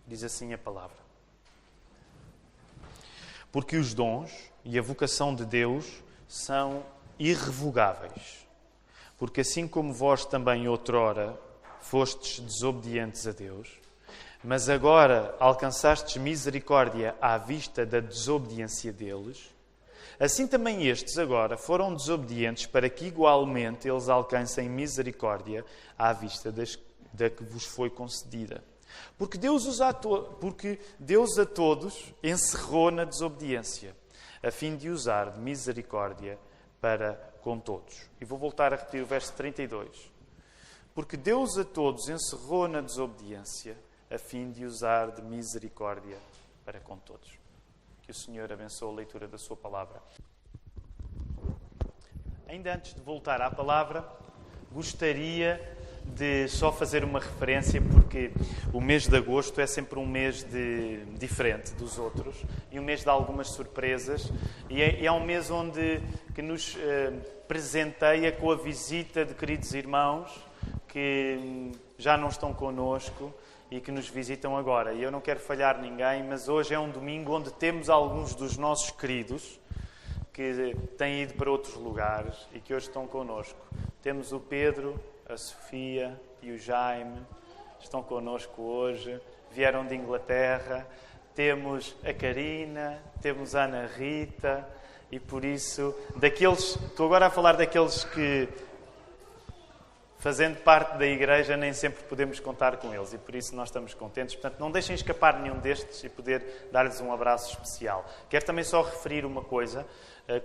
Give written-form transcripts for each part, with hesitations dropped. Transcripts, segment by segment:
Diz assim a palavra. Porque os dons e a vocação de Deus são irrevogáveis. Porque assim como vós também outrora fostes desobedientes a Deus, mas agora alcançastes misericórdia à vista da desobediência deles, assim também estes agora foram desobedientes para que igualmente eles alcancem misericórdia à vista da que vos foi concedida. Porque Deus a todos encerrou na desobediência, a fim de usar de misericórdia para com todos. E vou voltar a repetir o verso 32. Porque Deus a todos encerrou na desobediência, a fim de usar de misericórdia para com todos. Que o Senhor abençoe a leitura da sua palavra. Ainda antes de voltar à palavra, gostaria de só fazer uma referência, porque o mês de agosto é sempre um mês diferente dos outros e um mês de algumas surpresas, e é um mês que nos presenteia com a visita de queridos irmãos que já não estão connosco e que nos visitam agora. E eu não quero falhar ninguém, mas hoje é um domingo onde temos alguns dos nossos queridos que têm ido para outros lugares e que hoje estão connosco. Temos o Pedro, a Sofia e o Jaime, estão connosco hoje, vieram de Inglaterra. Temos a Karina, temos a Ana Rita, e por isso, estou agora a falar daqueles que, fazendo parte da igreja, nem sempre podemos contar com eles, e por isso nós estamos contentes. Portanto, não deixem escapar nenhum destes e poder dar-lhes um abraço especial. Quero também só referir uma coisa,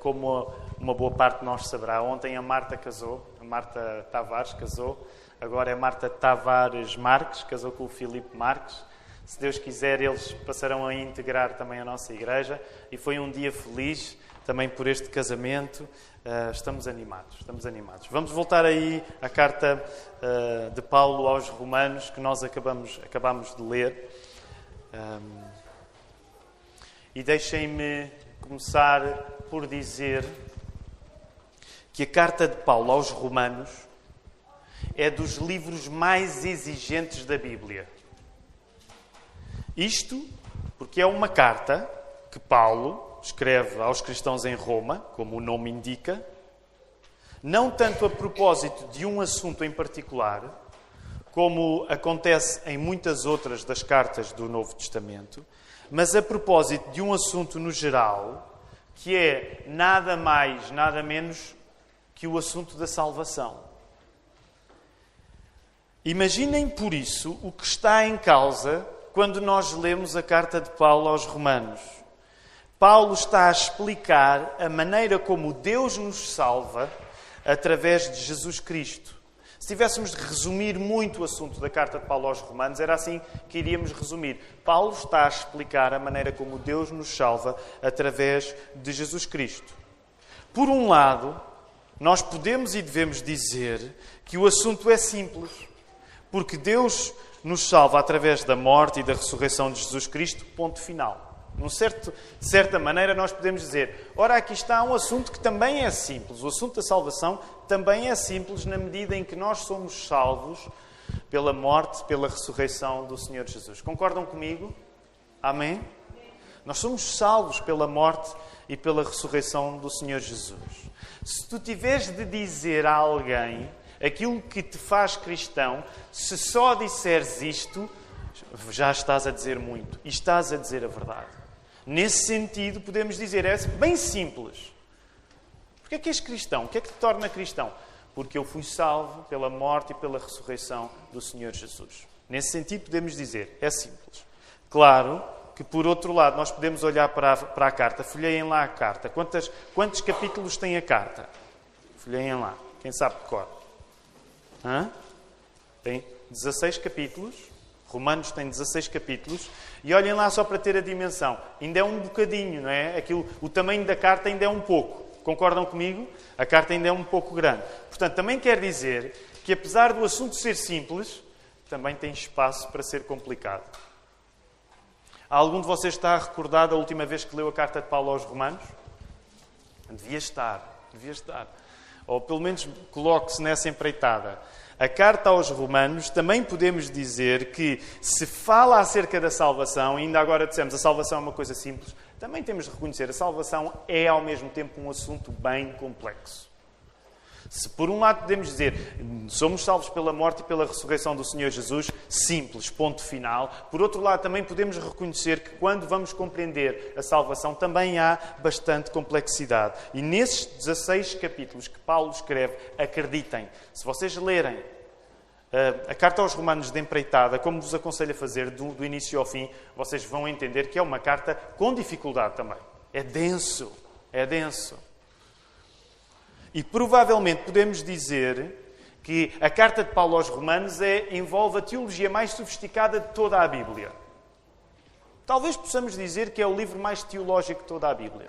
como uma boa parte de nós saberá. Ontem a Marta casou, a Marta Tavares casou, agora é Marta Tavares Marques, casou com o Filipe Marques. Se Deus quiser, eles passarão a integrar também a nossa igreja, e foi um dia feliz também por este casamento. Estamos animados. Vamos voltar aí à carta de Paulo aos Romanos, que nós acabamos de ler. E deixem-me começar por dizer que a carta de Paulo aos Romanos é dos livros mais exigentes da Bíblia. Isto porque é uma carta que Paulo escreve aos cristãos em Roma, como o nome indica, não tanto a propósito de um assunto em particular, como acontece em muitas outras das cartas do Novo Testamento, mas a propósito de um assunto no geral, que é nada mais, nada menos que o assunto da salvação. Imaginem, por isso, o que está em causa quando nós lemos a carta de Paulo aos Romanos. Paulo está a explicar a maneira como Deus nos salva através de Jesus Cristo. Se tivéssemos de resumir muito o assunto da carta de Paulo aos Romanos, era assim que iríamos resumir. Paulo está a explicar a maneira como Deus nos salva através de Jesus Cristo. Por um lado, nós podemos e devemos dizer que o assunto é simples, porque Deus nos salva através da morte e da ressurreição de Jesus Cristo, ponto final. De certa maneira, nós podemos dizer, ora, aqui está um assunto que também é simples. O assunto da salvação também é simples na medida em que nós somos salvos pela morte, pela ressurreição do Senhor Jesus. Concordam comigo? Amém? Nós somos salvos pela morte e pela ressurreição do Senhor Jesus. Se tu tiveres de dizer a alguém aquilo que te faz cristão, se só disseres isto, já estás a dizer muito. E estás a dizer a verdade. Nesse sentido, podemos dizer, é bem simples. Porquê é que és cristão? O que é que te torna cristão? Porque eu fui salvo pela morte e pela ressurreição do Senhor Jesus. Nesse sentido, podemos dizer, é simples. Claro que, por outro lado, nós podemos olhar para a carta. Folheiem lá a carta. Quantos capítulos tem a carta? Folheiem lá. Quem sabe de cor? Tem 16 capítulos. Romanos tem 16 capítulos. E olhem lá só para ter a dimensão. Ainda é um bocadinho, não é? O tamanho da carta ainda é um pouco. Concordam comigo? A carta ainda é um pouco grande. Portanto, também quer dizer que, apesar do assunto ser simples, também tem espaço para ser complicado. Algum de vocês está recordado a última vez que leu a carta de Paulo aos Romanos? Devia estar. Ou pelo menos coloque-se nessa empreitada. a carta aos Romanos, também podemos dizer que se fala acerca da salvação, ainda agora dissemos a salvação é uma coisa simples, também temos de reconhecer a salvação é ao mesmo tempo um assunto bem complexo. Se por um lado podemos dizer somos salvos pela morte e pela ressurreição do Senhor Jesus, simples, ponto final. Por outro lado, também podemos reconhecer que quando vamos compreender a salvação também há bastante complexidade. E nesses 16 capítulos que Paulo escreve, acreditem, se vocês lerem a carta aos Romanos de empreitada, como vos aconselho a fazer do início ao fim, vocês vão entender que é uma carta com dificuldade também. É denso, é denso. E provavelmente podemos dizer que a carta de Paulo aos Romanos envolve a teologia mais sofisticada de toda a Bíblia. Talvez possamos dizer que é o livro mais teológico de toda a Bíblia.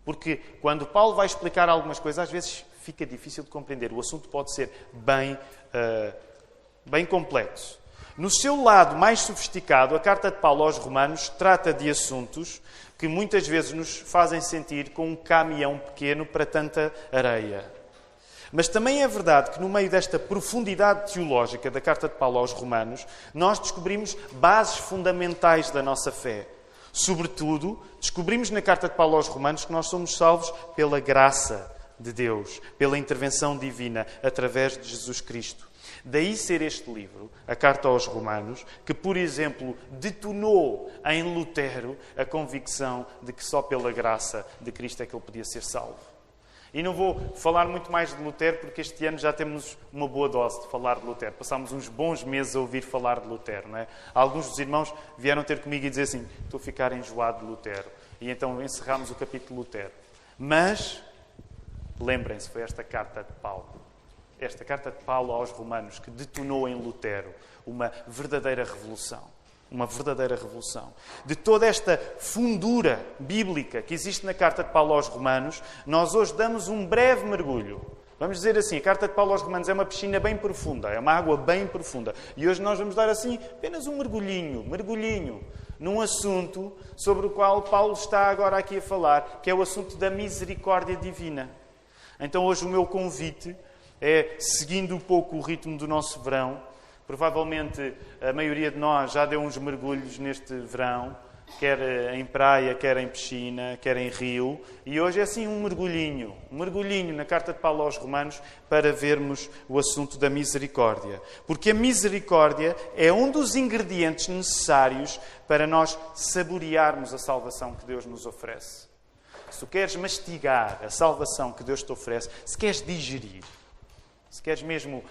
Porque quando Paulo vai explicar algumas coisas, às vezes fica difícil de compreender. O assunto pode ser bem complexo. No seu lado mais sofisticado, a carta de Paulo aos Romanos trata de assuntos que muitas vezes nos fazem sentir com um caminhão pequeno para tanta areia. Mas também é verdade que no meio desta profundidade teológica da carta de Paulo aos Romanos, nós descobrimos bases fundamentais da nossa fé. Sobretudo, descobrimos na carta de Paulo aos Romanos que nós somos salvos pela graça de Deus, pela intervenção divina, através de Jesus Cristo. Daí ser este livro, a Carta aos Romanos, que, por exemplo, detonou em Lutero a convicção de que só pela graça de Cristo é que ele podia ser salvo. E não vou falar muito mais de Lutero, porque este ano já temos uma boa dose de falar de Lutero. Passámos uns bons meses a ouvir falar de Lutero, não é? Alguns dos irmãos vieram ter comigo e dizer assim, estou a ficar enjoado de Lutero. E então encerramos o capítulo de Lutero. Mas, lembrem-se, foi esta carta de Paulo. Esta carta de Paulo aos Romanos que detonou em Lutero uma verdadeira revolução. Uma verdadeira revolução. De toda esta fundura bíblica que existe na carta de Paulo aos Romanos, nós hoje damos um breve mergulho. Vamos dizer assim, a carta de Paulo aos Romanos é uma piscina bem profunda, é uma água bem profunda. E hoje nós vamos dar assim apenas um mergulhinho, num assunto sobre o qual Paulo está agora aqui a falar, que é o assunto da misericórdia divina. Então hoje o meu convite é, seguindo um pouco o ritmo do nosso verão, provavelmente a maioria de nós já deu uns mergulhos neste verão, quer em praia, quer em piscina, quer em rio, e hoje é assim um mergulhinho na carta de Paulo aos Romanos para vermos o assunto da misericórdia. Porque a misericórdia é um dos ingredientes necessários para nós saborearmos a salvação que Deus nos oferece. Se tu queres mastigar a salvação que Deus te oferece, se queres digerir, se queres mesmo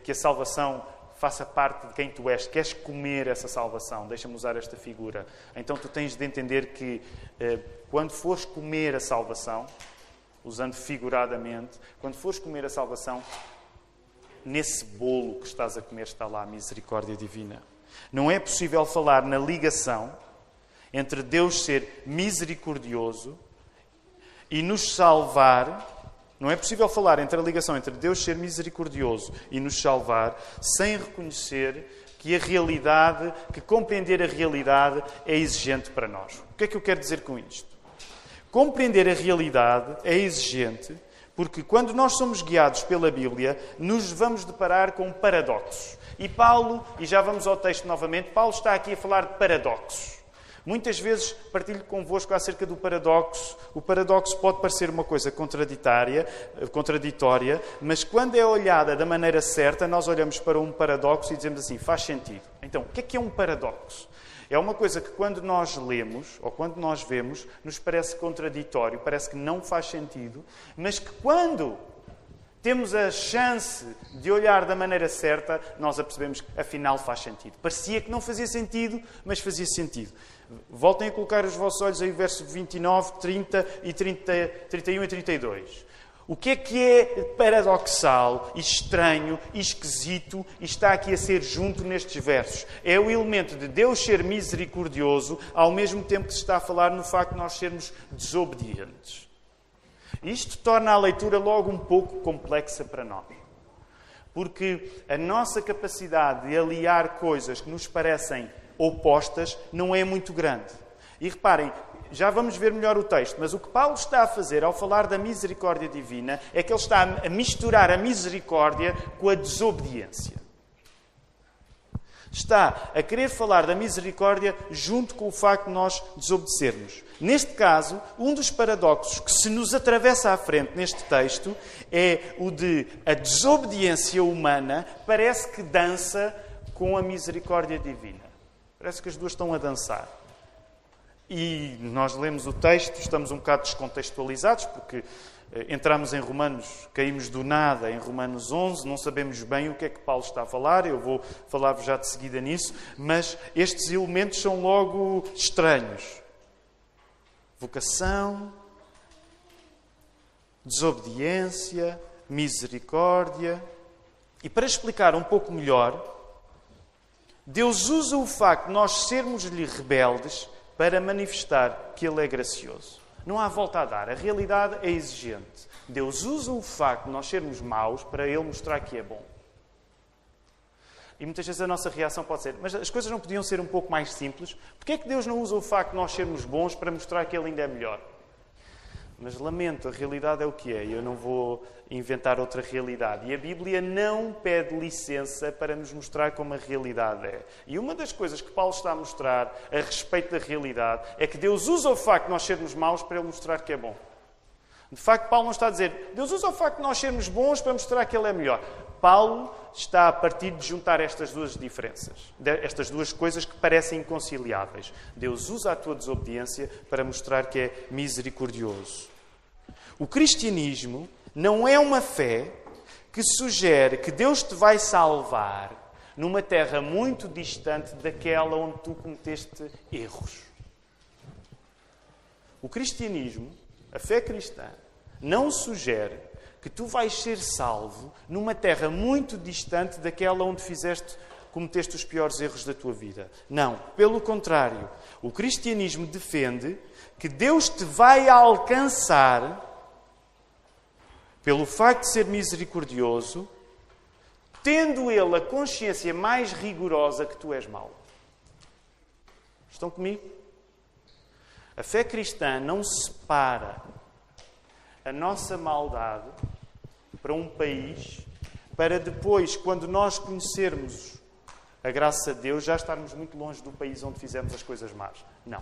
que a salvação faça parte de quem tu és, queres comer essa salvação, deixa-me usar esta figura, então tu tens de entender que quando fores comer a salvação, usando figuradamente, quando fores comer a salvação, nesse bolo que estás a comer está lá a misericórdia divina. Não é possível falar na ligação entre Deus ser misericordioso e nos salvar. Não é possível falar entre a ligação entre Deus ser misericordioso e nos salvar sem reconhecer que a realidade, que compreender a realidade é exigente para nós. O que é que eu quero dizer com isto? Compreender a realidade é exigente porque quando nós somos guiados pela Bíblia, nos vamos deparar com paradoxos. E Paulo, e já vamos ao texto novamente, Paulo está aqui a falar de paradoxos. Muitas vezes partilho convosco acerca do paradoxo. O paradoxo pode parecer uma coisa contraditória, mas quando é olhada da maneira certa, nós olhamos para um paradoxo e dizemos assim, faz sentido. Então, o que é um paradoxo? É uma coisa que quando nós lemos, ou quando nós vemos, nos parece contraditório, parece que não faz sentido, mas que quando temos a chance de olhar da maneira certa, nós apercebemos que afinal faz sentido. Parecia que não fazia sentido, mas fazia sentido. Voltem a colocar os vossos olhos aí, verso 29, 30 e 31 e 32. O que é paradoxal, estranho, esquisito e está aqui a ser junto nestes versos? É o elemento de Deus ser misericordioso, ao mesmo tempo que se está a falar no facto de nós sermos desobedientes. Isto torna a leitura logo um pouco complexa para nós. Porque a nossa capacidade de aliar coisas que nos parecem opostas não é muito grande. E reparem, já vamos ver melhor o texto, mas o que Paulo está a fazer ao falar da misericórdia divina é que ele está a misturar a misericórdia com a desobediência. Está a querer falar da misericórdia junto com o facto de nós desobedecermos. Neste caso, um dos paradoxos que se nos atravessa à frente neste texto é o de a desobediência humana parece que dança com a misericórdia divina. Parece que as duas estão a dançar. E nós lemos o texto, estamos um bocado descontextualizados, porque entramos em Romanos, caímos do nada em Romanos 11, não sabemos bem o que é que Paulo está a falar, eu vou falar-vos já de seguida nisso, mas estes elementos são logo estranhos. Vocação, desobediência, misericórdia. E para explicar um pouco melhor, Deus usa o facto de nós sermos-lhe rebeldes para manifestar que Ele é gracioso. Não há volta a dar. A realidade é exigente. Deus usa o facto de nós sermos maus para Ele mostrar que é bom. E muitas vezes a nossa reação pode ser, mas as coisas não podiam ser um pouco mais simples? Porquê é que Deus não usa o facto de nós sermos bons para mostrar que Ele ainda é melhor? Mas lamento, a realidade é o que é. E eu não vou inventar outra realidade. E a Bíblia não pede licença para nos mostrar como a realidade é. E uma das coisas que Paulo está a mostrar a respeito da realidade é que Deus usa o facto de nós sermos maus para Ele mostrar que é bom. De facto, Paulo não está a dizer, Deus usa o facto de nós sermos bons para mostrar que Ele é melhor. Paulo está a partir de juntar estas duas diferenças, estas duas coisas que parecem inconciliáveis. Deus usa a tua desobediência para mostrar que é misericordioso. O cristianismo não é uma fé que sugere que Deus te vai salvar numa terra muito distante daquela onde tu cometeste erros. O cristianismo, a fé cristã, não sugere que tu vais ser salvo numa terra muito distante daquela onde cometeste os piores erros da tua vida. Não, pelo contrário. O cristianismo defende que Deus te vai alcançar pelo facto de ser misericordioso, tendo Ele a consciência mais rigorosa que tu és mau. Estão comigo? A fé cristã não separa a nossa maldade para um país, para depois, quando nós conhecermos a graça de Deus, já estarmos muito longe do país onde fizemos as coisas más. Não.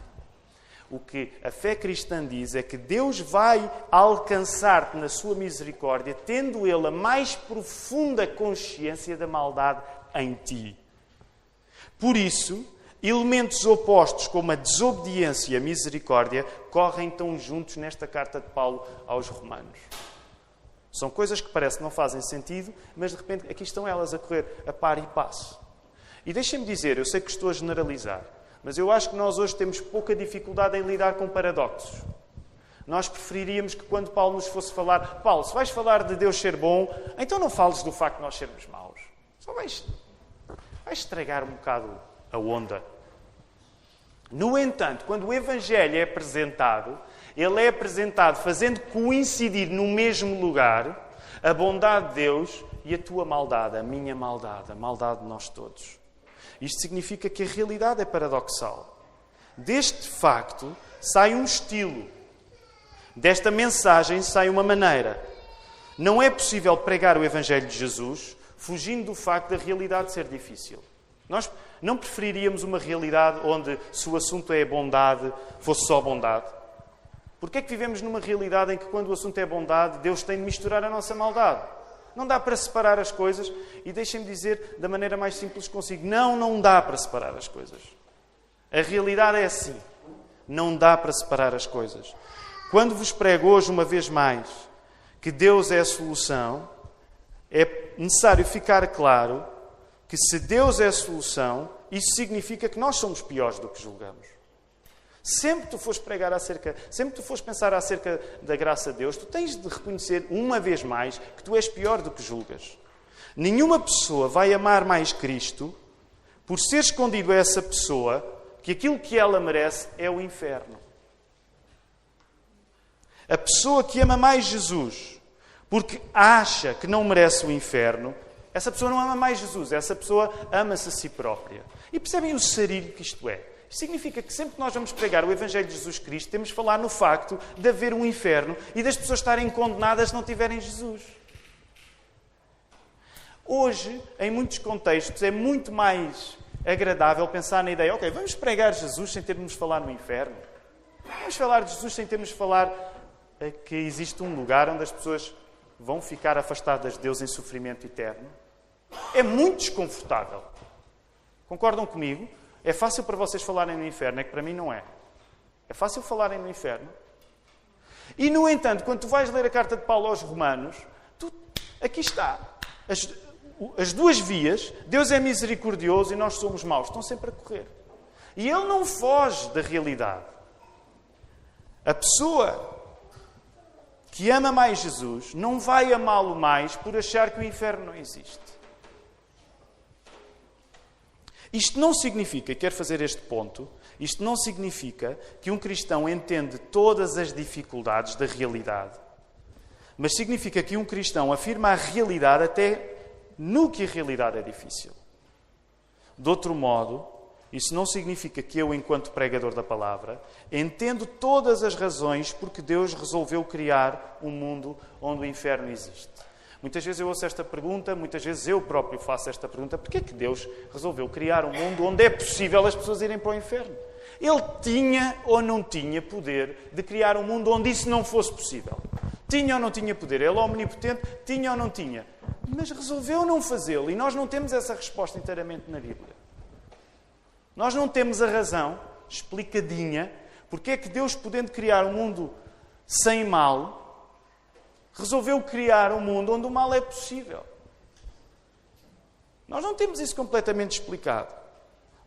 O que a fé cristã diz é que Deus vai alcançar-te na sua misericórdia, tendo Ele a mais profunda consciência da maldade em ti. Por isso, elementos opostos como a desobediência e a misericórdia correm tão juntos nesta carta de Paulo aos Romanos. São coisas que parece que não fazem sentido, mas de repente aqui estão elas a correr a par e passo. E deixem-me dizer, eu sei que estou a generalizar, mas eu acho que nós hoje temos pouca dificuldade em lidar com paradoxos. Nós preferiríamos que quando Paulo nos fosse falar, Paulo, se vais falar de Deus ser bom, então não fales do facto de nós sermos maus. Só vais estragar um bocado a onda. No entanto, quando o Evangelho é apresentado, ele é apresentado fazendo coincidir no mesmo lugar a bondade de Deus e a tua maldade, a minha maldade, a maldade de nós todos. Isto significa que a realidade é paradoxal. Deste facto sai um estilo. Desta mensagem sai uma maneira. Não é possível pregar o Evangelho de Jesus fugindo do facto da realidade ser difícil. Nós não preferiríamos uma realidade onde, se o assunto é bondade, fosse só bondade? Porquê é que vivemos numa realidade em que, quando o assunto é bondade, Deus tem de misturar a nossa maldade? Não dá para separar as coisas. E deixem-me dizer da maneira mais simples que consigo. Não dá para separar as coisas. A realidade é assim. Não dá para separar as coisas. Quando vos prego hoje, uma vez mais, que Deus é a solução, é necessário ficar claro que se Deus é a solução, isso significa que nós somos piores do que julgamos. Sempre que tu fores sempre que tu fores pensar acerca da graça de Deus, tu tens de reconhecer uma vez mais que tu és pior do que julgas. Nenhuma pessoa vai amar mais Cristo por ser escondido a essa pessoa que aquilo que ela merece é o inferno. A pessoa que ama mais Jesus porque acha que não merece o inferno, essa pessoa não ama mais Jesus, essa pessoa ama-se a si própria. E percebem o sarilho que isto é? Isto significa que sempre que nós vamos pregar o Evangelho de Jesus Cristo, temos de falar no facto de haver um inferno e das pessoas estarem condenadas se não tiverem Jesus. Hoje, em muitos contextos, é muito mais agradável pensar na ideia, ok, vamos pregar Jesus sem termos de falar no inferno. Vamos falar de Jesus sem termos de falar que existe um lugar onde as pessoas vão ficar afastadas de Deus em sofrimento eterno. É muito desconfortável. Concordam comigo? É fácil para vocês falarem no inferno, é que para mim não é. É fácil falarem no inferno. E, no entanto, quando tu vais ler a carta de Paulo aos Romanos, aqui está. As duas vias, Deus é misericordioso e nós somos maus, estão sempre a correr. E Ele não foge da realidade. A pessoa que ama mais Jesus não vai amá-lo mais por achar que o inferno não existe. Isto não significa, quero fazer este ponto, isto não significa que um cristão entende todas as dificuldades da realidade. Mas significa que um cristão afirma a realidade até no que a realidade é difícil. De outro modo, isso não significa que eu, enquanto pregador da palavra, entendo todas as razões porque Deus resolveu criar um mundo onde o inferno existe. Muitas vezes eu ouço esta pergunta, muitas vezes eu próprio faço esta pergunta. Porquê é que Deus resolveu criar um mundo onde é possível as pessoas irem para o inferno? Ele tinha ou não tinha poder de criar um mundo onde isso não fosse possível? Tinha ou não tinha poder? Ele é omnipotente? Tinha ou não tinha? Mas resolveu não fazê-lo e nós não temos essa resposta inteiramente na Bíblia. Nós não temos a razão explicadinha porque é que Deus, podendo criar um mundo sem mal, resolveu criar um mundo onde o mal é possível. Nós não temos isso completamente explicado.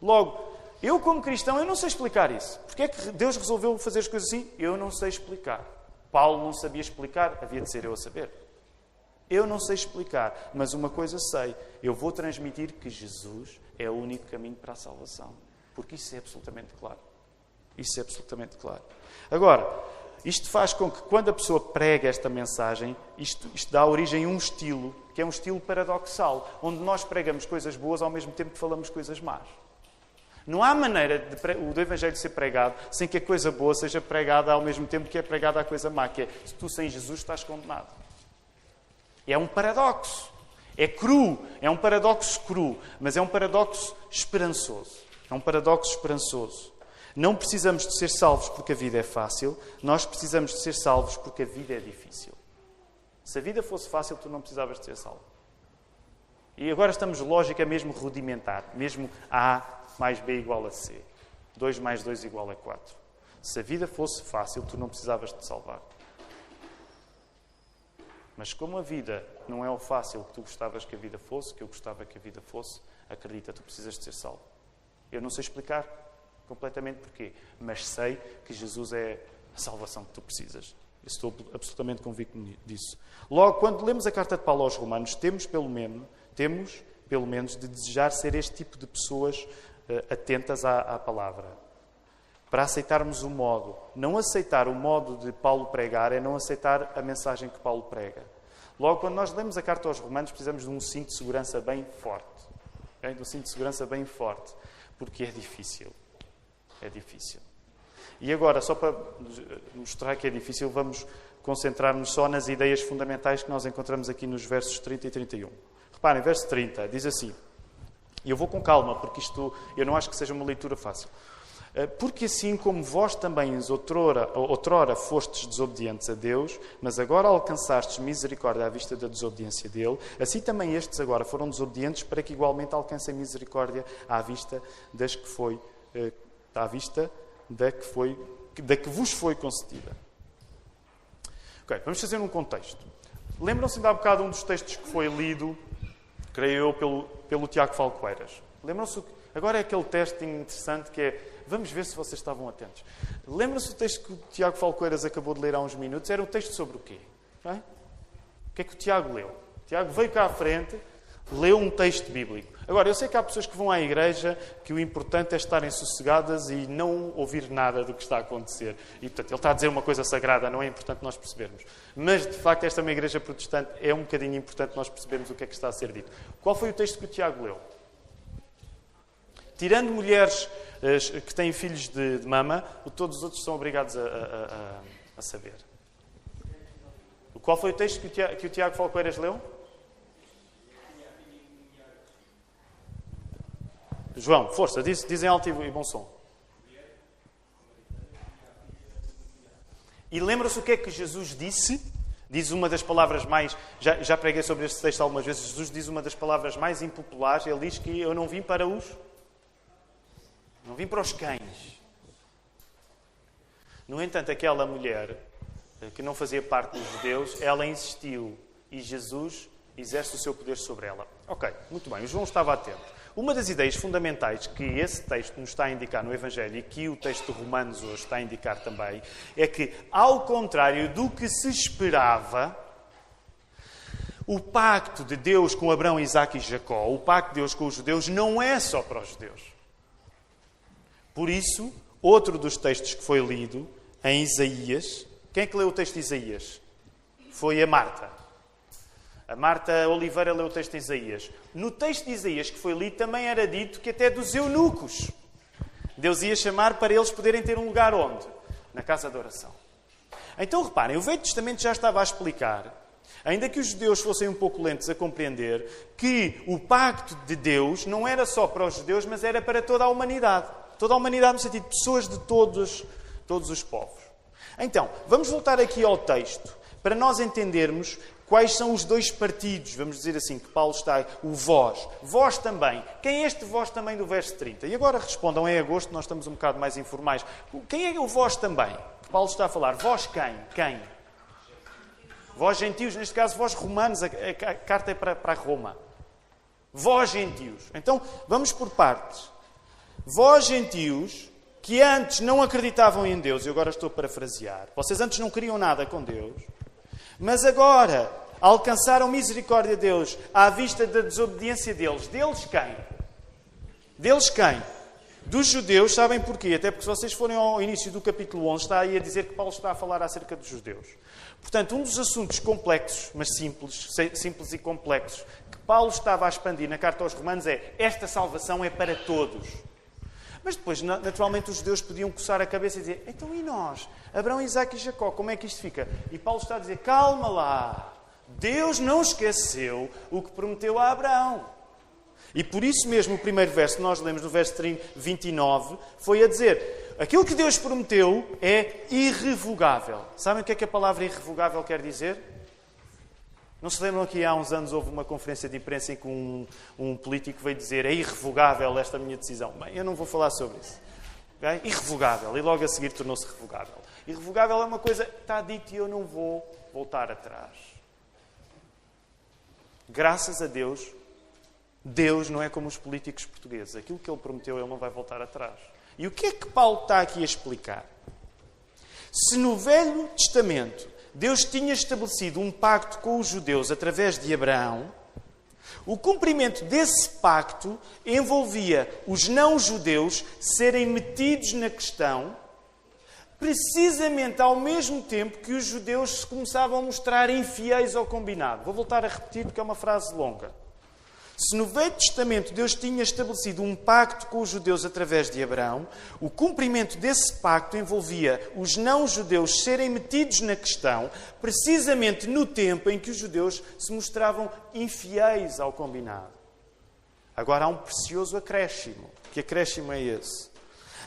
Logo, eu como cristão, eu não sei explicar isso. Porque é que Deus resolveu fazer as coisas assim? Eu não sei explicar. Paulo não sabia explicar, havia de ser eu a saber. Eu não sei explicar, mas uma coisa sei. Eu vou transmitir que Jesus é o único caminho para a salvação. Porque isso é absolutamente claro. Isso é absolutamente claro. Agora, isto faz com que quando a pessoa prega esta mensagem, isto dá origem a um estilo, que é um estilo paradoxal, onde nós pregamos coisas boas ao mesmo tempo que falamos coisas más. Não há maneira do Evangelho ser pregado sem que a coisa boa seja pregada ao mesmo tempo que é pregada a coisa má, que é, se tu sem Jesus estás condenado. É um paradoxo. É cru. É um paradoxo cru. Mas é um paradoxo esperançoso. É um paradoxo esperançoso. Não precisamos de ser salvos porque a vida é fácil. Nós precisamos de ser salvos porque a vida é difícil. Se a vida fosse fácil, tu não precisavas de ser salvo. E agora estamos, lógica, mesmo rudimentar. Mesmo A mais B igual a C. 2 mais 2 igual a 4. Se a vida fosse fácil, tu não precisavas de te salvar. Mas como a vida não é o fácil que tu gostavas que a vida fosse, que eu gostava que a vida fosse, acredita, tu precisas de ser salvo. Eu não sei explicar completamente porquê, mas sei que Jesus é a salvação que tu precisas. Eu estou absolutamente convicto disso. Logo, quando lemos a carta de Paulo aos Romanos, temos pelo menos de desejar ser este tipo de pessoas atentas à palavra. Para aceitarmos o modo. Não aceitar o modo de Paulo pregar é não aceitar a mensagem que Paulo prega. Logo, quando nós lemos a carta aos Romanos, precisamos de um cinto de segurança bem forte. De um cinto de segurança bem forte. Porque é difícil. É difícil. E agora, só para mostrar que é difícil, vamos concentrar-nos só nas ideias fundamentais que nós encontramos aqui nos versos 30 e 31. Reparem, verso 30 diz assim, e eu vou com calma, porque isto eu não acho que seja uma leitura fácil. Porque assim como vós também outrora fostes desobedientes a Deus, mas agora alcançastes misericórdia à vista da desobediência dele, assim também estes agora foram desobedientes para que igualmente alcancem misericórdia à vista da que vos foi concedida. Ok, vamos fazer um contexto. Lembram-se de há bocado um dos textos que foi lido, creio eu, pelo Tiago Falcoeiras. Lembram-se? Agora é aquele texto interessante que é... Vamos ver se vocês estavam atentos. Lembram-se do texto que o Tiago Falcoeiras acabou de ler há uns minutos? Era um texto sobre o quê? Não é? O que é que o Tiago leu? O Tiago veio cá à frente, leu um texto bíblico. Agora, eu sei que há pessoas que vão à igreja que o importante é estarem sossegadas e não ouvir nada do que está a acontecer. E, portanto, ele está a dizer uma coisa sagrada, não é importante nós percebermos. Mas, de facto, esta é uma igreja protestante, é um bocadinho importante nós percebermos o que é que está a ser dito. Qual foi o texto que o Tiago leu? Tirando mulheres que têm filhos de mama, todos os outros são obrigados a saber. Qual foi o texto que o Tiago Falcoeiras leu? João, força, diz em alto e bom som. E lembra-se o que é que Jesus disse? Diz uma das palavras mais... Já preguei sobre este texto algumas vezes. Jesus diz uma das palavras mais impopulares. Ele diz que eu não vim para os... Não vim para os cães. No entanto, aquela mulher que não fazia parte dos judeus, ela insistiu. E Jesus exerce o seu poder sobre ela. Ok, muito bem. O João estava atento. Uma das ideias fundamentais que esse texto nos está a indicar no Evangelho e que o texto de Romanos hoje está a indicar também é que, ao contrário do que se esperava, o pacto de Deus com Abraão, Isaque e Jacó, o pacto de Deus com os judeus, não é só para os judeus. Por isso, outro dos textos que foi lido, em Isaías... Quem é que leu o texto de Isaías? Foi a Marta. A Marta Oliveira leu o texto de Isaías. No texto de Isaías que foi lido também era dito que até dos eunucos Deus ia chamar para eles poderem ter um lugar onde? Na casa de oração. Então reparem, o Velho Testamento já estava a explicar, ainda que os judeus fossem um pouco lentos a compreender, que o pacto de Deus não era só para os judeus, mas era para toda a humanidade. Toda a humanidade no sentido de pessoas de todos os povos. Então, vamos voltar aqui ao texto para nós entendermos quais são os dois partidos, vamos dizer assim, que Paulo está... O vós. Vós também. Quem é este vós também do verso 30? E agora respondam, é agosto, nós estamos um bocado mais informais. Quem é o vós também? Que Paulo está a falar. Vós quem? Quem? Vós gentios, neste caso vós romanos, a carta é para Roma. Vós gentios. Então, vamos por partes. Vós gentios, que antes não acreditavam em Deus, e agora estou a parafrasear. Vocês antes não queriam nada com Deus. Mas agora alcançaram misericórdia de Deus à vista da desobediência deles. Deles quem? Deles quem? Dos judeus, sabem porquê? Até porque se vocês forem ao início do capítulo 11, está aí a dizer que Paulo está a falar acerca dos judeus. Portanto, um dos assuntos complexos, mas simples e complexos, que Paulo estava a expandir na carta aos Romanos é: esta salvação é para todos. Mas depois, naturalmente, os judeus podiam coçar a cabeça e dizer: então e nós? Abraão, Isaque e Jacó, como é que isto fica? E Paulo está a dizer: calma lá, Deus não esqueceu o que prometeu a Abraão. E por isso mesmo o primeiro verso que nós lemos, no verso 29, foi a dizer: aquilo que Deus prometeu é irrevogável. Sabem o que é que a palavra irrevogável quer dizer? Não se lembram que há uns anos houve uma conferência de imprensa em que um político veio dizer: é irrevogável esta minha decisão? Bem, eu não vou falar sobre isso. Okay? Irrevogável. E logo a seguir tornou-se revogável. Irrevogável é uma coisa que está dito e eu não vou voltar atrás. Graças a Deus, Deus não é como os políticos portugueses. Aquilo que Ele prometeu, Ele não vai voltar atrás. E o que é que Paulo está aqui a explicar? Se no Velho Testamento Deus tinha estabelecido um pacto com os judeus através de Abraão, o cumprimento desse pacto envolvia os não-judeus serem metidos na questão, precisamente ao mesmo tempo que os judeus se começavam a mostrar infiéis ao combinado. Vou voltar a repetir porque é uma frase longa. Se no Velho Testamento Deus tinha estabelecido um pacto com os judeus através de Abraão, o cumprimento desse pacto envolvia os não-judeus serem metidos na questão, precisamente no tempo em que os judeus se mostravam infiéis ao combinado. Agora há um precioso acréscimo. Que acréscimo é esse?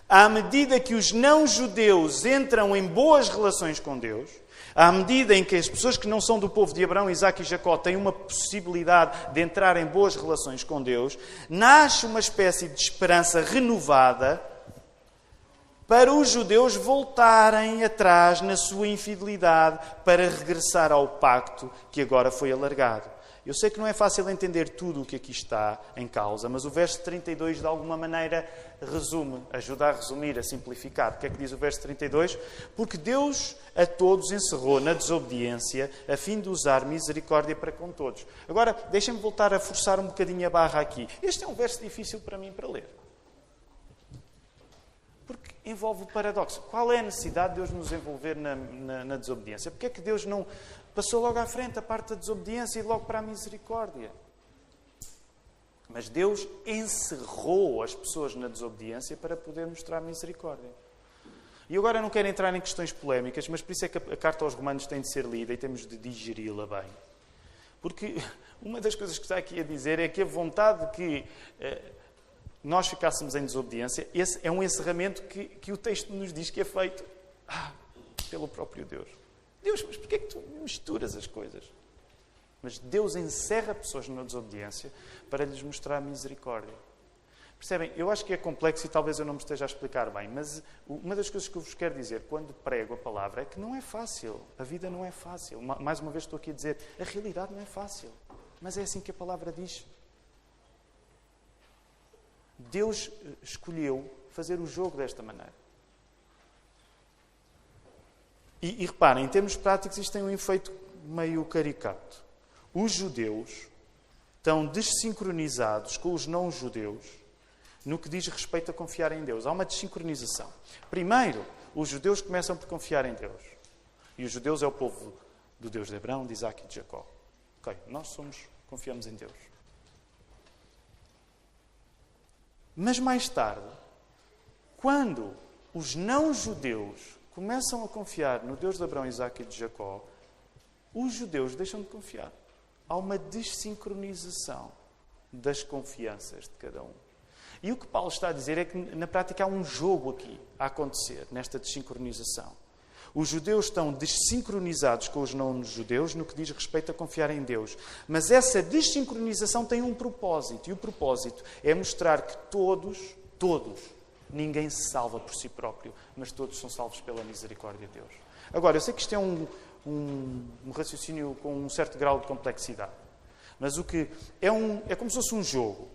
À medida que os não-judeus entram em boas relações com Deus, à medida em que as pessoas que não são do povo de Abraão, Isaque e Jacó têm uma possibilidade de entrar em boas relações com Deus, nasce uma espécie de esperança renovada para os judeus voltarem atrás na sua infidelidade para regressar ao pacto que agora foi alargado. Eu sei que não é fácil entender tudo o que aqui está em causa, mas o verso 32, de alguma maneira, resume, ajuda a resumir, a simplificar. O que é que diz o verso 32? Porque Deus a todos encerrou na desobediência, a fim de usar misericórdia para com todos. Agora, deixem-me voltar a forçar um bocadinho a barra aqui. Este é um verso difícil para mim para ler. Porque envolve o paradoxo. Qual é a necessidade de Deus nos envolver na desobediência? Porque é que Deus não passou logo à frente a parte da desobediência e logo para a misericórdia? Mas Deus encerrou as pessoas na desobediência para poder mostrar misericórdia. E agora eu não quero entrar em questões polémicas, mas por isso é que a carta aos Romanos tem de ser lida e temos de digeri-la bem. Porque uma das coisas que está aqui a dizer é que a vontade de que nós ficássemos em desobediência, esse é um encerramento que o texto nos diz que é feito pelo próprio Deus. Deus, mas porquê é que tu misturas as coisas? Mas Deus encerra pessoas na desobediência para lhes mostrar misericórdia. Percebem? Eu acho que é complexo e talvez eu não me esteja a explicar bem, mas uma das coisas que eu vos quero dizer quando prego a palavra é que não é fácil. A vida não é fácil. Mais uma vez estou aqui a dizer, a realidade não é fácil. Mas é assim que a palavra diz. Deus escolheu fazer o jogo desta maneira. E reparem, em termos práticos, isto tem um efeito meio caricato. Os judeus estão desincronizados com os não-judeus no que diz respeito a confiar em Deus. Há uma desincronização. Primeiro, os judeus começam por confiar em Deus. E os judeus é o povo do Deus de Abraão, de Isaac e de Jacó. Ok, nós confiamos em Deus. Mas mais tarde, quando os não-judeus começam a confiar no Deus de Abraão, Isaac e de Jacó, os judeus deixam de confiar. Há uma desincronização das confianças de cada um. E o que Paulo está a dizer é que, na prática, há um jogo aqui a acontecer, nesta desincronização. Os judeus estão desincronizados com os não-judeus no que diz respeito a confiar em Deus. Mas essa desincronização tem um propósito. E o propósito é mostrar que todos, ninguém se salva por si próprio, mas todos são salvos pela misericórdia de Deus. Agora, eu sei que isto é um raciocínio com um certo grau de complexidade. Mas o que é como se fosse um jogo.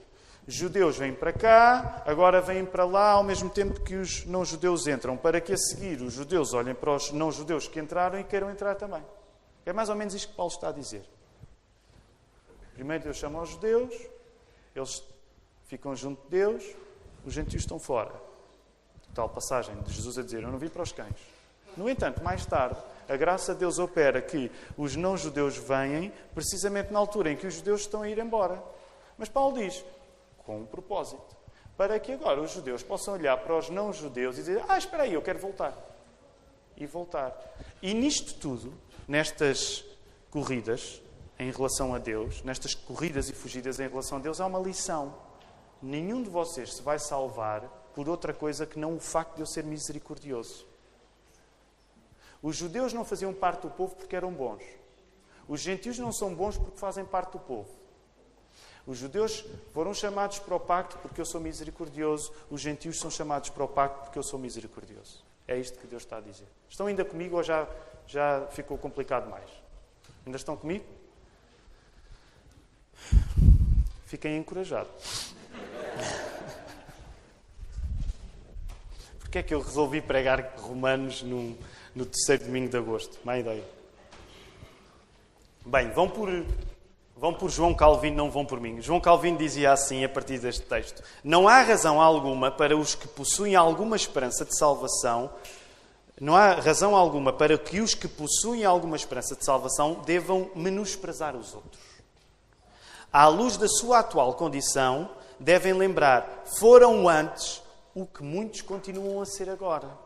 Os judeus vêm para cá, agora vêm para lá, ao mesmo tempo que os não-judeus entram, para que a seguir os judeus olhem para os não-judeus que entraram e queiram entrar também. É mais ou menos isto que Paulo está a dizer. Primeiro Deus chama os judeus, eles ficam junto de Deus, os gentios estão fora. Tal passagem de Jesus a dizer, eu não vim para os cães. No entanto, mais tarde, a graça de Deus opera que os não-judeus vêm precisamente na altura em que os judeus estão a ir embora. Mas Paulo diz, com um propósito, para que agora os judeus possam olhar para os não-judeus e dizer, espera aí, eu quero voltar. E voltar. E nisto tudo, nestas corridas em relação a Deus, nestas corridas e fugidas em relação a Deus, há uma lição. Nenhum de vocês se vai salvar por outra coisa que não o facto de eu ser misericordioso. Os judeus não faziam parte do povo porque eram bons. Os gentios não são bons porque fazem parte do povo. Os judeus foram chamados para o pacto porque eu sou misericordioso. Os gentios são chamados para o pacto porque eu sou misericordioso. É isto que Deus está a dizer. Estão ainda comigo ou já ficou complicado mais? Ainda estão comigo? Fiquem encorajados. Porquê é que eu resolvi pregar Romanos no terceiro domingo de agosto? Má ideia. Bem, vão por João Calvino, não vão por mim. João Calvino dizia assim, a partir deste texto: não há razão alguma para os que possuem alguma esperança de salvação, não há razão alguma para que os que possuem alguma esperança de salvação devam menosprezar os outros. À luz da sua atual condição, devem lembrar, foram antes o que muitos continuam a ser agora.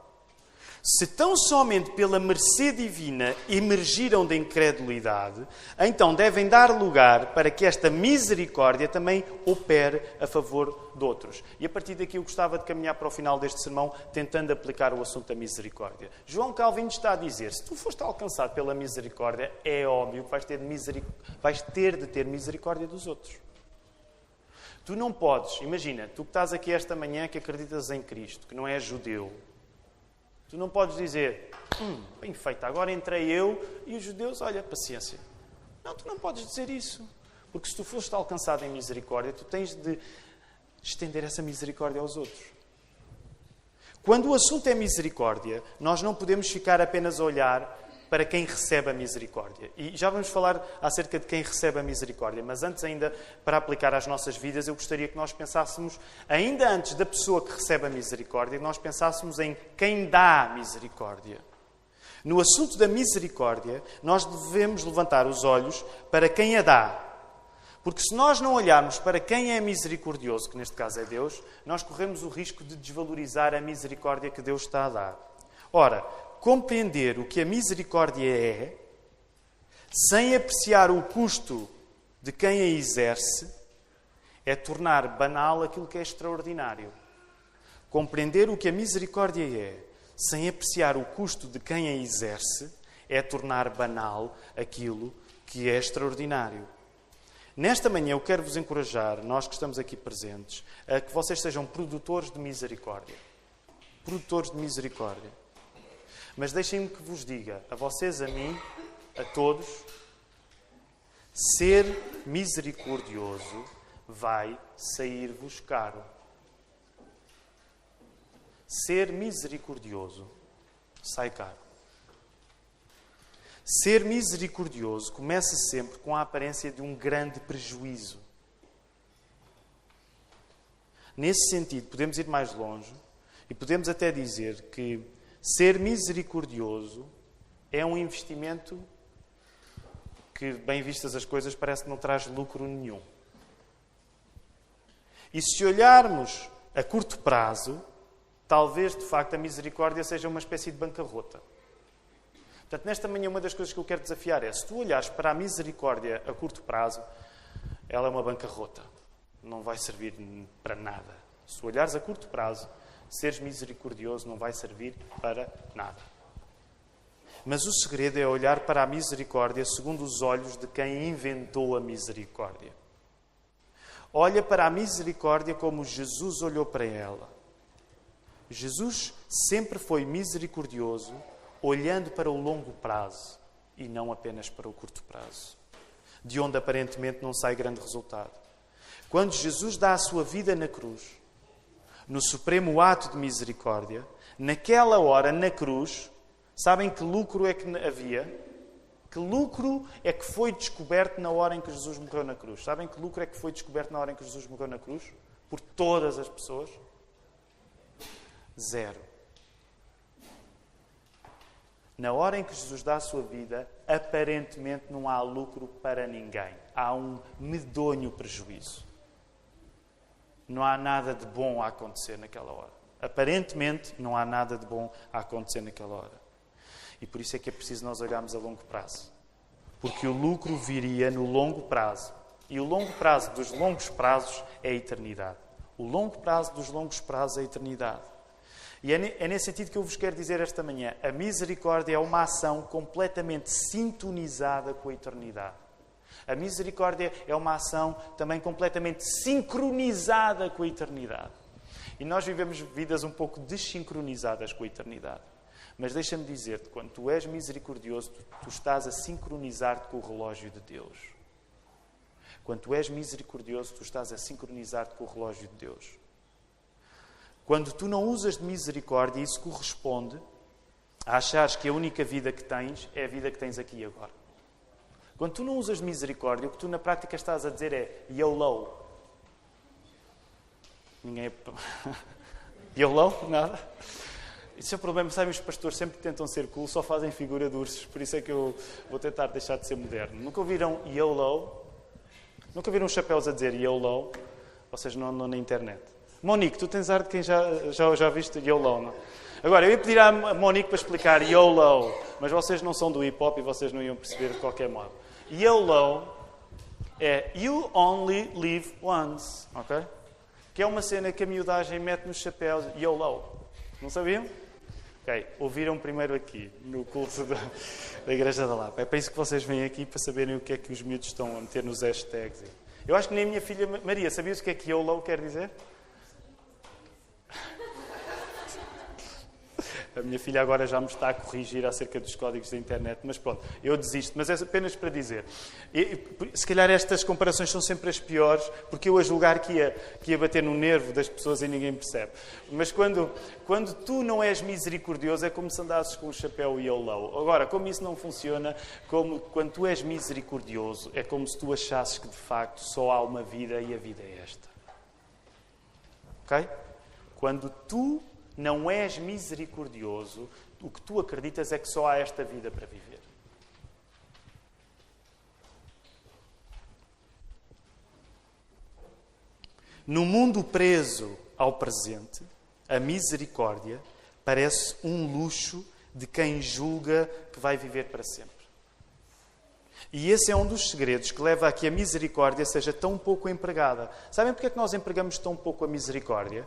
Se tão somente pela mercê divina emergiram da incredulidade, então devem dar lugar para que esta misericórdia também opere a favor de outros. E a partir daqui eu gostava de caminhar para o final deste sermão, tentando aplicar o assunto da misericórdia. João Calvino está a dizer, se tu foste alcançado pela misericórdia, é óbvio que vais ter de ter misericórdia dos outros. Tu não podes, imagina, tu que estás aqui esta manhã que acreditas em Cristo, que não és judeu, tu não podes dizer, bem feito, agora entrei eu e os judeus, olha, paciência. Não, tu não podes dizer isso. Porque se tu foste alcançado em misericórdia, tu tens de estender essa misericórdia aos outros. Quando o assunto é misericórdia, nós não podemos ficar apenas a olhar para quem recebe a misericórdia. E já vamos falar acerca de quem recebe a misericórdia. Mas antes ainda, para aplicar às nossas vidas, eu gostaria que nós pensássemos, ainda antes da pessoa que recebe a misericórdia, nós pensássemos em quem dá a misericórdia. No assunto da misericórdia, nós devemos levantar os olhos para quem a dá. Porque se nós não olharmos para quem é misericordioso, que neste caso é Deus, nós corremos o risco de desvalorizar a misericórdia que Deus está a dar. Ora, compreender o que a misericórdia é, sem apreciar o custo de quem a exerce, é tornar banal aquilo que é extraordinário. Compreender o que a misericórdia é, sem apreciar o custo de quem a exerce, é tornar banal aquilo que é extraordinário. Nesta manhã eu quero vos encorajar, nós que estamos aqui presentes, a que vocês sejam produtores de misericórdia. Produtores de misericórdia. Mas deixem-me que vos diga, a vocês, a mim, a todos, ser misericordioso vai sair-vos caro. Ser misericordioso sai caro. Ser misericordioso começa sempre com a aparência de um grande prejuízo. Nesse sentido, podemos ir mais longe e podemos até dizer que ser misericordioso é um investimento que, bem vistas as coisas, parece que não traz lucro nenhum. E se olharmos a curto prazo, talvez, de facto, a misericórdia seja uma espécie de bancarrota. Portanto, nesta manhã, uma das coisas que eu quero desafiar é, se tu olhares para a misericórdia a curto prazo, ela é uma bancarrota. Não vai servir para nada. Se tu olhares a curto prazo, seres misericordioso não vai servir para nada. Mas o segredo é olhar para a misericórdia segundo os olhos de quem inventou a misericórdia. Olha para a misericórdia como Jesus olhou para ela. Jesus sempre foi misericordioso, olhando para o longo prazo e não apenas para o curto prazo, de onde aparentemente não sai grande resultado. Quando Jesus dá a sua vida na cruz, no supremo ato de misericórdia, naquela hora, na cruz, sabem que lucro é que havia? Que lucro é que foi descoberto na hora em que Jesus morreu na cruz? Sabem que lucro é que foi descoberto na hora em que Jesus morreu na cruz? Por todas as pessoas? Zero. Na hora em que Jesus dá a sua vida, aparentemente não há lucro para ninguém. Há um medonho prejuízo. Não há nada de bom a acontecer naquela hora. Aparentemente, não há nada de bom a acontecer naquela hora. E por isso é que é preciso nós olharmos a longo prazo. Porque o lucro viria no longo prazo. E o longo prazo dos longos prazos é a eternidade. O longo prazo dos longos prazos é a eternidade. E é nesse sentido que eu vos quero dizer esta manhã. A misericórdia é uma ação completamente sintonizada com a eternidade. A misericórdia é uma ação também completamente sincronizada com a eternidade. E nós vivemos vidas um pouco desincronizadas com a eternidade. Mas deixa-me dizer-te, quando tu és misericordioso, tu estás a sincronizar-te com o relógio de Deus. Quando tu és misericordioso, tu estás a sincronizar-te com o relógio de Deus. Quando tu não usas de misericórdia, isso corresponde a achares que a única vida que tens é a vida que tens aqui e agora. Quando tu não usas de misericórdia, o que tu na prática estás a dizer é YOLO. Ninguém é... YOLO? Nada? Isso é o problema, sabem, os pastores sempre que tentam ser cool só fazem figura de ursos, por isso é que eu vou tentar deixar de ser moderno. Nunca ouviram YOLO? Nunca viram os chapéus a dizer YOLO? Vocês não andam na internet. Monique, tu tens ar de quem já viste YOLO, não? Agora, eu ia pedir à Monique para explicar YOLO, mas vocês não são do hip-hop e vocês não iam perceber de qualquer modo. YOLO é You Only Live Once, ok? Que é uma cena que a miudagem mete nos chapéus YOLO. Não sabiam? Ok, ouviram primeiro aqui, no culto da Igreja da Lapa. É para isso que vocês vêm aqui, para saberem o que é que os miúdos estão a meter nos hashtags. Eu acho que nem a minha filha Maria, sabias o que é que YOLO quer dizer? A minha filha agora já me está a corrigir acerca dos códigos da internet, mas pronto, eu desisto. Mas é apenas para dizer. Se calhar estas comparações são sempre as piores, porque eu a julgar que ia bater no nervo das pessoas e ninguém percebe. Mas quando tu não és misericordioso, é como se andasses com o chapéu YOLO. Agora, como isso não funciona, quando tu és misericordioso, é como se tu achasses que de facto só há uma vida e a vida é esta. Ok? Quando tu não és misericordioso, o que tu acreditas é que só há esta vida para viver. No mundo preso ao presente, a misericórdia parece um luxo de quem julga que vai viver para sempre. E esse é um dos segredos que leva a que a misericórdia seja tão pouco empregada. Sabem porque é que nós empregamos tão pouco a misericórdia?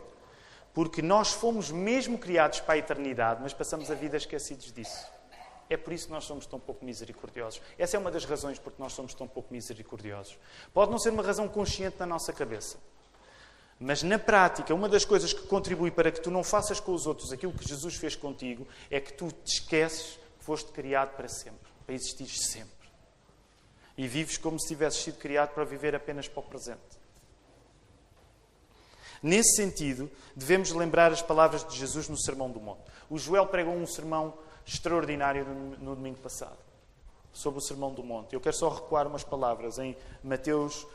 Porque nós fomos mesmo criados para a eternidade, mas passamos a vida esquecidos disso. É por isso que nós somos tão pouco misericordiosos. Essa é uma das razões porque nós somos tão pouco misericordiosos. Pode não ser uma razão consciente na nossa cabeça. Mas na prática, uma das coisas que contribui para que tu não faças com os outros aquilo que Jesus fez contigo é que tu te esqueces que foste criado para sempre, para existir sempre. E vives como se tivesses sido criado para viver apenas para o presente. Nesse sentido, devemos lembrar as palavras de Jesus no Sermão do Monte. O Joel pregou um sermão extraordinário no domingo passado, sobre o Sermão do Monte. Eu quero só recuar umas palavras em Mateus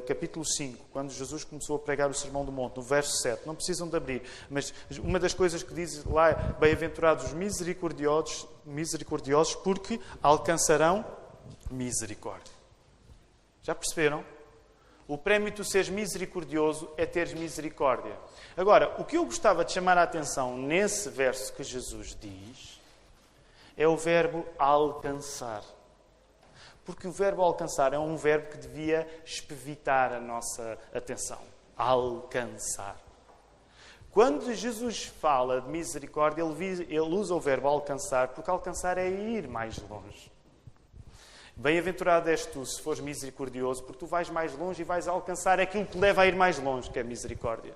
capítulo 5, quando Jesus começou a pregar o Sermão do Monte, no verso 7. Não precisam de abrir, mas uma das coisas que diz lá é: bem-aventurados os misericordiosos, porque alcançarão misericórdia. Já perceberam? O prémio de tu seres misericordioso é teres misericórdia. Agora, o que eu gostava de chamar a atenção nesse verso que Jesus diz é o verbo alcançar. Porque o verbo alcançar é um verbo que devia espevitar a nossa atenção. Alcançar. Quando Jesus fala de misericórdia, ele usa o verbo alcançar, porque alcançar é ir mais longe. Bem-aventurado és tu se fores misericordioso, porque tu vais mais longe e vais alcançar aquilo que leva a ir mais longe, que é a misericórdia.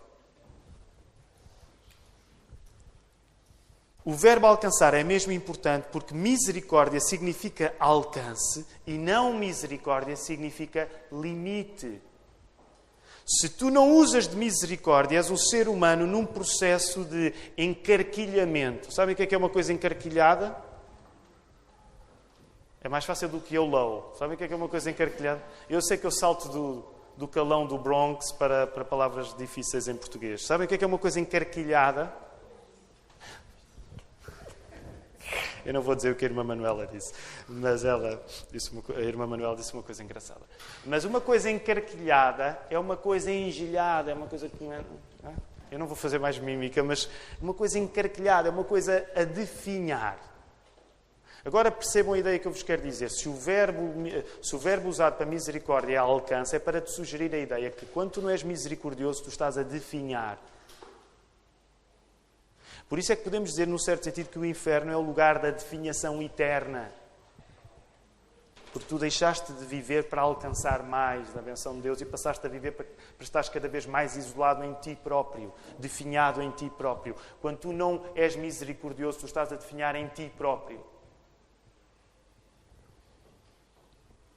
O verbo alcançar é mesmo importante porque misericórdia significa alcance e não misericórdia significa limite. Se tu não usas de misericórdia, és um ser humano num processo de encarquilhamento. Sabem o que é uma coisa encarquilhada? É mais fácil do que YOLO. Sabem o que é uma coisa encarquilhada? Eu sei que eu salto do calão do Bronx para palavras difíceis em português. Sabem o que é uma coisa encarquilhada? Eu não vou dizer o que a irmã Manuela disse, mas a irmã Manuela disse uma coisa engraçada. Mas uma coisa encarquilhada é uma coisa engilhada, é uma coisa que não é... Eu não vou fazer mais mímica, mas uma coisa encarquilhada é uma coisa a definhar. Agora percebam a ideia que eu vos quero dizer. Se o verbo usado para misericórdia é alcance, é para te sugerir a ideia que quando tu não és misericordioso, tu estás a definhar. Por isso é que podemos dizer, num certo sentido, que o inferno é o lugar da definhação eterna. Porque tu deixaste de viver para alcançar mais da benção de Deus e passaste a viver para estares cada vez mais isolado em ti próprio, definhado em ti próprio. Quando tu não és misericordioso, tu estás a definhar em ti próprio.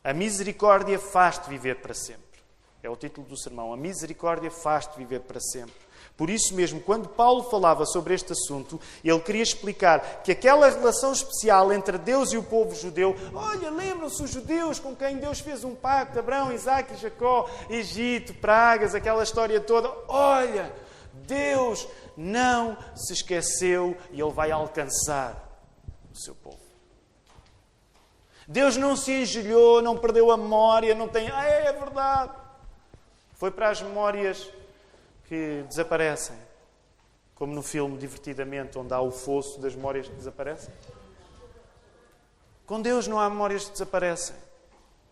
A misericórdia faz-te viver para sempre. É o título do sermão. A misericórdia faz-te viver para sempre. Por isso mesmo, quando Paulo falava sobre este assunto, ele queria explicar que aquela relação especial entre Deus e o povo judeu... Olha, lembram-se os judeus com quem Deus fez um pacto, Abraão, Isaac e Jacó, Egito, pragas, aquela história toda. Olha, Deus não se esqueceu e Ele vai alcançar o seu povo. Deus não se engelhou, não perdeu a memória, não tem... é verdade. Foi para as memórias que desaparecem. Como no filme Divertidamente, onde há o fosso das memórias que desaparecem. Com Deus não há memórias que desaparecem.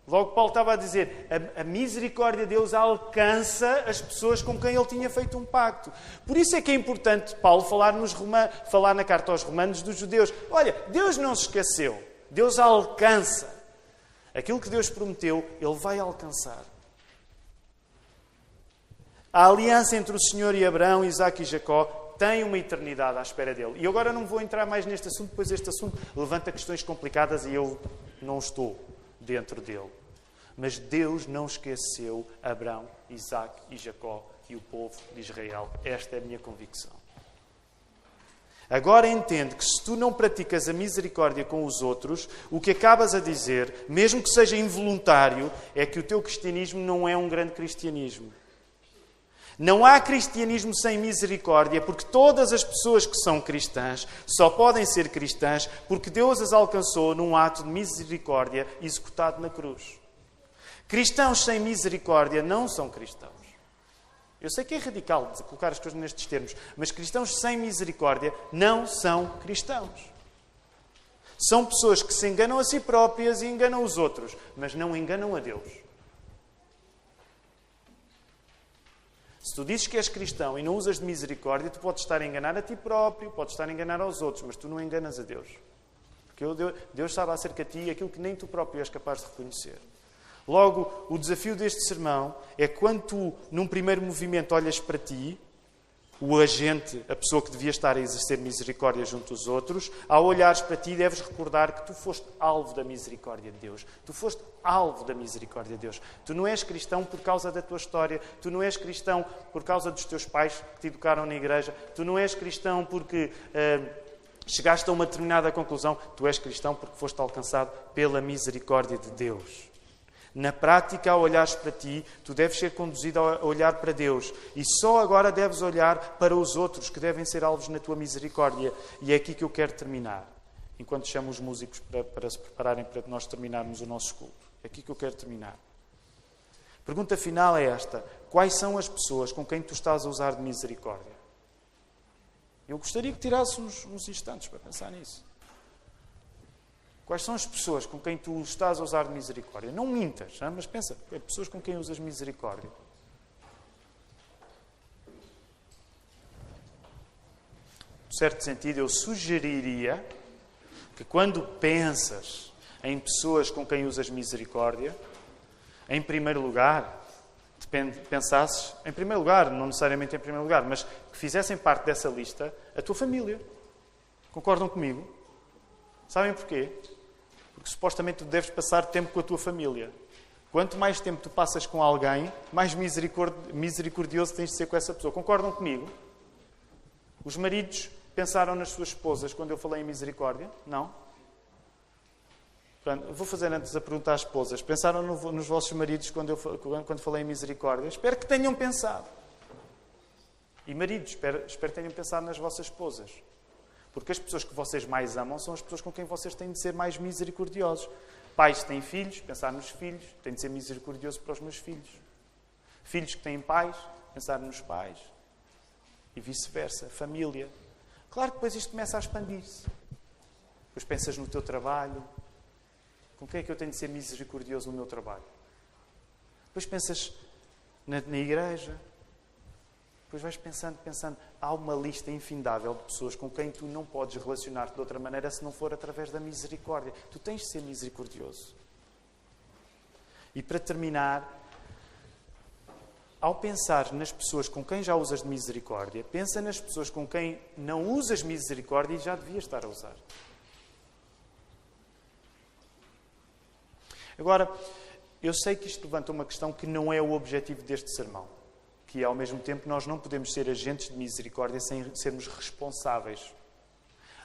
Logo Paulo estava a dizer, a misericórdia de Deus alcança as pessoas com quem ele tinha feito um pacto. Por isso é que é importante Paulo falar na carta aos Romanos dos judeus. Olha, Deus não se esqueceu. Deus alcança. Aquilo que Deus prometeu, Ele vai alcançar. A aliança entre o Senhor e Abraão, Isaac e Jacó tem uma eternidade à espera dele. E agora não vou entrar mais neste assunto, pois este assunto levanta questões complicadas e eu não estou dentro dele. Mas Deus não esqueceu Abraão, Isaac e Jacó e o povo de Israel. Esta é a minha convicção. Agora entende que se tu não praticas a misericórdia com os outros, o que acabas a dizer, mesmo que seja involuntário, é que o teu cristianismo não é um grande cristianismo. Não há cristianismo sem misericórdia, porque todas as pessoas que são cristãs só podem ser cristãs porque Deus as alcançou num ato de misericórdia executado na cruz. Cristãos sem misericórdia não são cristãos. Eu sei que é radical de colocar as coisas nestes termos, mas cristãos sem misericórdia não são cristãos. São pessoas que se enganam a si próprias e enganam os outros, mas não enganam a Deus. Se tu dizes que és cristão e não usas de misericórdia, tu podes estar a enganar a ti próprio, podes estar a enganar aos outros, mas tu não enganas a Deus. Porque Deus sabe acerca de ti aquilo que nem tu próprio és capaz de reconhecer. Logo, o desafio deste sermão é quando tu, num primeiro movimento, olhas para ti, o agente, a pessoa que devia estar a exercer misericórdia junto aos outros, ao olhares para ti, deves recordar que tu foste alvo da misericórdia de Deus. Tu foste alvo da misericórdia de Deus. Tu não és cristão por causa da tua história. Tu não és cristão por causa dos teus pais que te educaram na igreja. Tu não és cristão porque chegaste a uma determinada conclusão. Tu és cristão porque foste alcançado pela misericórdia de Deus. Na prática, ao olhares para ti, tu deves ser conduzido a olhar para Deus. E só agora deves olhar para os outros que devem ser alvos na tua misericórdia. E é aqui que eu quero terminar. Enquanto chamo os músicos para se prepararem para nós terminarmos o nosso culto. É aqui que eu quero terminar. A pergunta final é esta. Quais são as pessoas com quem tu estás a usar de misericórdia? Eu gostaria que tirasses uns instantes para pensar nisso. Quais são as pessoas com quem tu estás a usar de misericórdia? Não mintas, mas pensa, é pessoas com quem usas misericórdia. Em certo sentido, eu sugeriria que quando pensas em pessoas com quem usas misericórdia, em primeiro lugar, pensasses, em primeiro lugar, não necessariamente em primeiro lugar, mas que fizessem parte dessa lista a tua família. Concordam comigo? Sabem porquê? Porque supostamente tu deves passar tempo com a tua família. Quanto mais tempo tu passas com alguém, mais misericordioso tens de ser com essa pessoa. Concordam comigo? Os maridos pensaram nas suas esposas quando eu falei em misericórdia? Não? Portanto, vou fazer antes a pergunta às esposas. Pensaram nos vossos maridos quando falei em misericórdia? Espero que tenham pensado. E maridos, espero que tenham pensado nas vossas esposas. Porque as pessoas que vocês mais amam são as pessoas com quem vocês têm de ser mais misericordiosos. Pais que têm filhos, pensar nos filhos, têm de ser misericordioso para os meus filhos. Filhos que têm pais, pensar nos pais. E vice-versa, família. Claro que depois isto começa a expandir-se. Depois pensas no teu trabalho. Com quem é que eu tenho de ser misericordioso no meu trabalho? Depois pensas na igreja. Depois vais pensando, há uma lista infindável de pessoas com quem tu não podes relacionar-te de outra maneira se não for através da misericórdia. Tu tens de ser misericordioso. E para terminar, ao pensar nas pessoas com quem já usas de misericórdia, pensa nas pessoas com quem não usas misericórdia e já devias estar a usar. Agora, eu sei que isto levanta uma questão que não é o objetivo deste sermão. Que, ao mesmo tempo, nós não podemos ser agentes de misericórdia sem sermos responsáveis.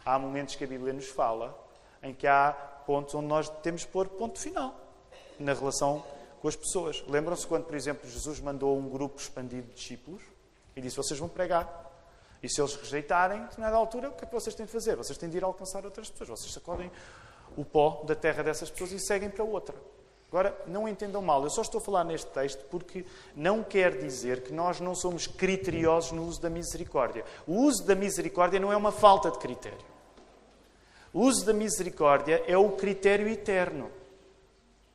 Há momentos que a Bíblia nos fala em que há pontos onde nós temos de pôr ponto final na relação com as pessoas. Lembram-se quando, por exemplo, Jesus mandou um grupo expandido de discípulos e disse, vocês vão pregar. E se eles rejeitarem, a determinada altura, o que é que vocês têm de fazer? Vocês têm de ir alcançar outras pessoas. Vocês sacodem o pó da terra dessas pessoas e seguem para outra. Agora, não entendam mal, eu só estou a falar neste texto porque não quer dizer que nós não somos criteriosos no uso da misericórdia. O uso da misericórdia não é uma falta de critério. O uso da misericórdia é o critério eterno.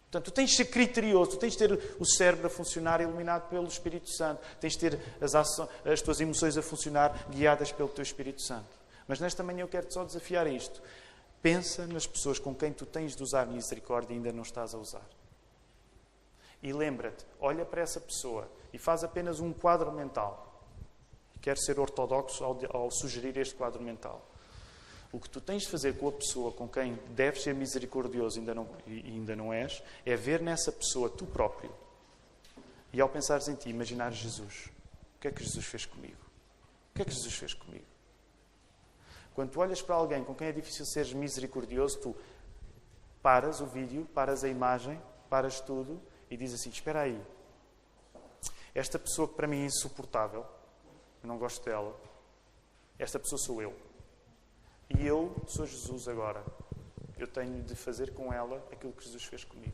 Portanto, tu tens de ser criterioso, tu tens de ter o cérebro a funcionar iluminado pelo Espírito Santo, tens de ter as tuas emoções a funcionar guiadas pelo teu Espírito Santo. Mas nesta manhã eu quero-te só desafiar isto. Pensa nas pessoas com quem tu tens de usar misericórdia e ainda não estás a usar. E lembra-te, olha para essa pessoa e faz apenas um quadro mental. Quero ser ortodoxo ao sugerir este quadro mental. O que tu tens de fazer com a pessoa com quem deves ser misericordioso e ainda não és, é ver nessa pessoa tu próprio. E ao pensares em ti, imaginar Jesus. O que é que Jesus fez comigo? O que é que Jesus fez comigo? Quando tu olhas para alguém com quem é difícil seres misericordioso, tu paras o vídeo, paras a imagem, paras tudo e dizes assim, espera aí, esta pessoa que para mim é insuportável, eu não gosto dela, esta pessoa sou eu. E eu sou Jesus agora. Eu tenho de fazer com ela aquilo que Jesus fez comigo.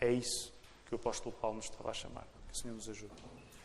É isso que o apóstolo Paulo nos estava a chamar. Que o Senhor nos ajude.